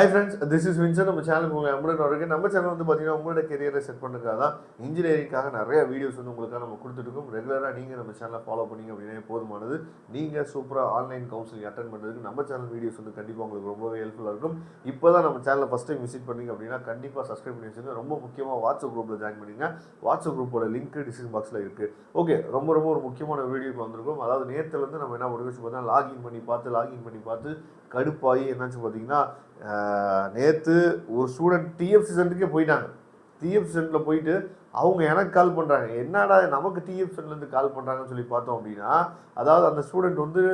Hi friends, this is Vincent. நம்ம சேனலுக்கு உங்களை அன்புடன் வரவேற்கிறேன். நம்ம சேனல் வந்து பார்த்தீங்கன்னா உங்களோட கெரியரை செட் பண்ணுறதுக்காக தான் இன்ஜினியரிங்காக நிறைய வீடியோஸ் வந்து உங்களுக்காக நம்ம கொடுத்துருக்கோம். ரெகுலராக நீங்கள் நம்ம சேனலை ஃபாலோ பண்ணிங்க அப்படின்னா போதுமானது. நீங்கள் சூப்பராக ஆன்லைன் கவுன்சிலிங் அட்டன் பண்ணுறதுக்கு நம்ம சேனல் வீடியோஸ் வந்து கண்டிப்பாக உங்களுக்கு ரொம்பவே ஹெல்ப்ஃபுல்லாக இருக்கும். இப்போ தான் நம்ம சேனலை ஃபஸ்ட் டைம் விசிட் பண்ணிங்க அப்படின்னா கண்டிப்பாக சப்ஸ்கிரைப் பண்ணி வச்சுங்க. ரொம்ப முக்கியமாக வாட்ஸ்அப் குரூப்பில் ஜாயின் பண்ணிங்க. வாட்ஸ்அப் குரூப்போட லிங்க் டிஸ்கிரிப்ஷன் பாக்ஸில் இருக்குது. ஓகே, ரொம்ப ஒரு முக்கியமான வீடியோக்கு வந்திருக்கும். அதாவது நேற்றுலேருந்து நம்ம என்ன பண்ணுவோம் பார்த்தா லாகின் பண்ணி பார்த்து கடுப்பாகி என்னாச்சு பார்த்தீங்கன்னா நேற்று ஒரு ஸ்டூடெண்ட் டிஎஃப்சி சென்டருக்கே போயிட்டாங்க. டிஎஃப்சி சென்டரில் போயிட்டு அவங்க எனக்கு கால் பண்ணுறாங்க. என்னடா நமக்கு டிஎஃப் சென்டர்லேருந்து கால் பண்ணுறாங்கன்னு சொல்லி பார்த்தோம் அப்படின்னா, அதாவது அந்த ஸ்டூடெண்ட் வந்து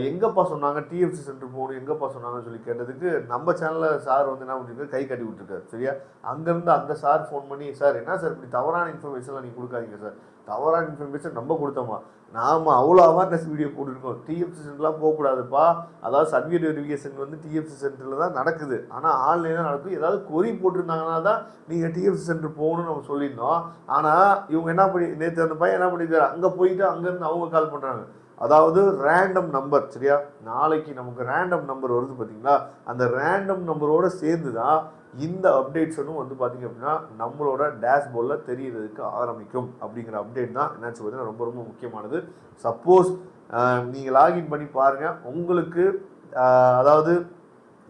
எங்கப்பா சொன்னாங்க டிஎஃப்சி சென்டர் போகணும், எங்கப்பா சொன்னாங்கன்னு சொல்லி கேட்டதுக்கு நம்ம சேனலில் சார் வந்து என்ன பண்ணிருக்காரு, கை கட்டி விட்டுருக்காரு. சரியா, அங்கேருந்து அந்த சார் ஃபோன் பண்ணி, சார் என்ன சார் இப்படி தவறான இன்ஃபர்மேஷன்லாம் நீங்கள் கொடுக்காதீங்க சார், தவறான இன்ஃபர்மேஷன் நம்ம கொடுத்தோமா, நாம் அவ்வளோ அவேர்னஸ் வீடியோ போட்டுருக்கோம், டிஎஃப்சி சென்டர்லாம் போகக்கூடாதுப்பா, அதாவது சர்டிஃபிகேட் வெரிஃபிகேஷன் வந்து டிஎஃப்சி சென்டரில் தான் நடக்குது, ஆனால் ஆன்லைனில் தான் நடக்கும், ஏதாவது கொரி போட்டிருந்தாங்கன்னா தான் நீங்கள் டிஎஃப்சி சென்டர் போகணும்னு நம்ம சொல்லியிருந்தோம். ஆனால் இவங்க என்ன பண்ணி, நேற்று அந்த பையன் என்ன பண்ணியிருக்காரு, அங்கே போயிட்டு அங்கேருந்து அவங்க கால் பண்ணுறாங்க. அதாவது ரேண்டம் நம்பர். சரியா, நாளைக்கு நமக்கு ரேண்டம் நம்பர் வருது பார்த்தீங்களா, அந்த ரேண்டம் நம்பரோடு சேர்ந்து தான் இந்த அப்டேட்ஸனும் வந்து பார்த்திங்க அப்படின்னா நம்மளோட டேஷ்போர்டில் தெரியறதுக்கு ஆரம்பிக்கும். அப்படிங்கிற அப்டேட் தான் என்னாச்சு பார்த்தீங்கன்னா ரொம்ப முக்கியமானது. சப்போஸ் நீங்கள் லாகின் பண்ணி பாருங்கள், உங்களுக்கு அதாவது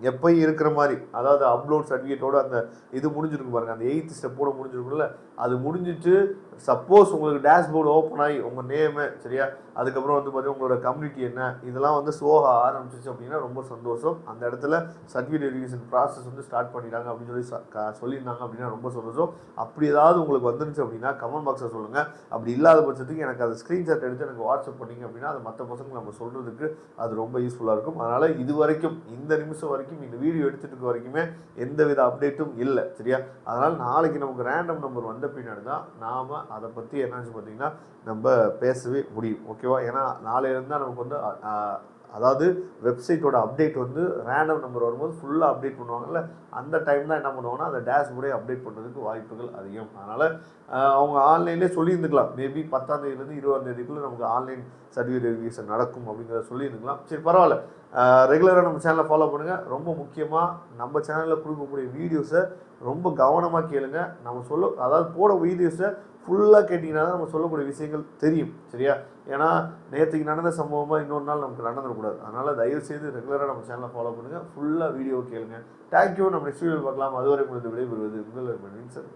எப்பயும் இருக்கிற மாதிரி, அதாவது அப்லோட் சர்டிஃபிகேட்டோட அந்த இது முடிஞ்சிருக்கு பாருங்கள், அந்த 8th ஸ்டெப்போட முடிஞ்சிருக்குல்ல, அது முடிஞ்சிட்டு சப்போஸ் உங்களுக்கு டேஷ்போர்டு ஓப்பன் ஆகி உங்கள் நேமு, சரியா, அதுக்கப்புறம் வந்து பார்த்தீங்கன்னா உங்களோட கம்யூனிட்டி என்ன, இதெல்லாம் வந்து சோக ஆரம்பிச்சிச்சு அப்படின்னா ரொம்ப சந்தோஷம். அந்த இடத்துல சர்டிஃபிகேட் வெரிஃபிகேஷன் ப்ராசஸ் வந்து ஸ்டார்ட் பண்ணிட்டாங்க அப்படின்னு சொல்லியிருந்தாங்க அப்படின்னா ரொம்ப சந்தோஷம். அப்படி ஏதாவது உங்களுக்கு வந்துருச்சு அப்படின்னா கமெண்ட் பாக்ஸில் சொல்லுங்கள். அப்படி இல்லாத பட்சத்துக்கு எனக்கு அதை ஸ்க்ரீன்ஷாட் எடுத்து எனக்கு வாட்ஸ்அப் பண்ணிங்க அப்படின்னா அது மற்ற பசங்க நம்ம சொல்கிறதுக்கு அது ரொம்ப யூஸ்ஃபுல்லாக இருக்கும். அதனால் இது வரைக்கும் இந்த நிமிஷம் வரைக்கும் இந்த வீடியோ எடுத்துட்டு இருக்க வரைக்குமே எந்த வித அப்டேட்டும் இல்லை. சரியா, அதனால் நாளைக்கு நமக்கு ரேண்டம் நம்பர் வந்த பின்னாடி தான் நாம் அதை பற்றி என்னாச்சு பார்த்தீங்கன்னா நம்ம பேசவே முடியும். ஓகேவா, ஏன்னா நாளையிலேருந்து தான் நமக்கு வந்து அதாவது வெப்சைட்டோட அப்டேட் வந்து ரேண்டம் நம்பர் வரும்போது ஃபுல்லாக அப்டேட் பண்ணுவாங்கல்ல, அந்த டைம் தான் என்ன பண்ணுவாங்கன்னா அந்த டேஷ்போர்டே அப்டேட் பண்ணுறதுக்கு வாய்ப்புகள் அதிகம். அதனால் அவங்க ஆன்லைன்லேயே சொல்லியிருந்துக்கலாம், மேபி 10ஆம் தேதியிலேருந்து 20ஆம் தேதிக்குள்ளே நமக்கு ஆன்லைன் சர்டிஃபிகேட் வெரிஃபிகேஷன் நடக்கும் அப்படிங்கிறத சொல்லியிருந்துக்கலாம். சரி, பரவாயில்ல. ரெகுலராக நம்ம சேனலை ஃபாலோ பண்ணுங்கள். ரொம்ப முக்கியமாக நம்ம சேனலில் கொடுக்கக்கூடிய வீடியோஸை ரொம்ப கவனமாக கேளுங்க. நம்ம அதாவது போட வீடியோஸை ஃபுல்லாக கேட்டிங்கன்னா தான் நம்ம சொல்லக்கூடிய விஷயங்கள் தெரியும். சரியா, ஏன்னா நேற்றுக்கு நடந்த சம்பவமாக இன்னொரு நாள் நமக்கு நடந்துடக்கூடாது. அதனால் தயவுசெய்து ரெகுலராக நம்ம சேனலை ஃபாலோ பண்ணுங்கள், ஃபுல்லாக வீடியோ கேளுங்க. தேங்க்யூ. நம்ம நெக்ஸ்ட் வீடியோ பார்க்கலாம். அதுவரை உங்களுக்கு விடைபெறுவது உங்கள் வின்சென்ட்.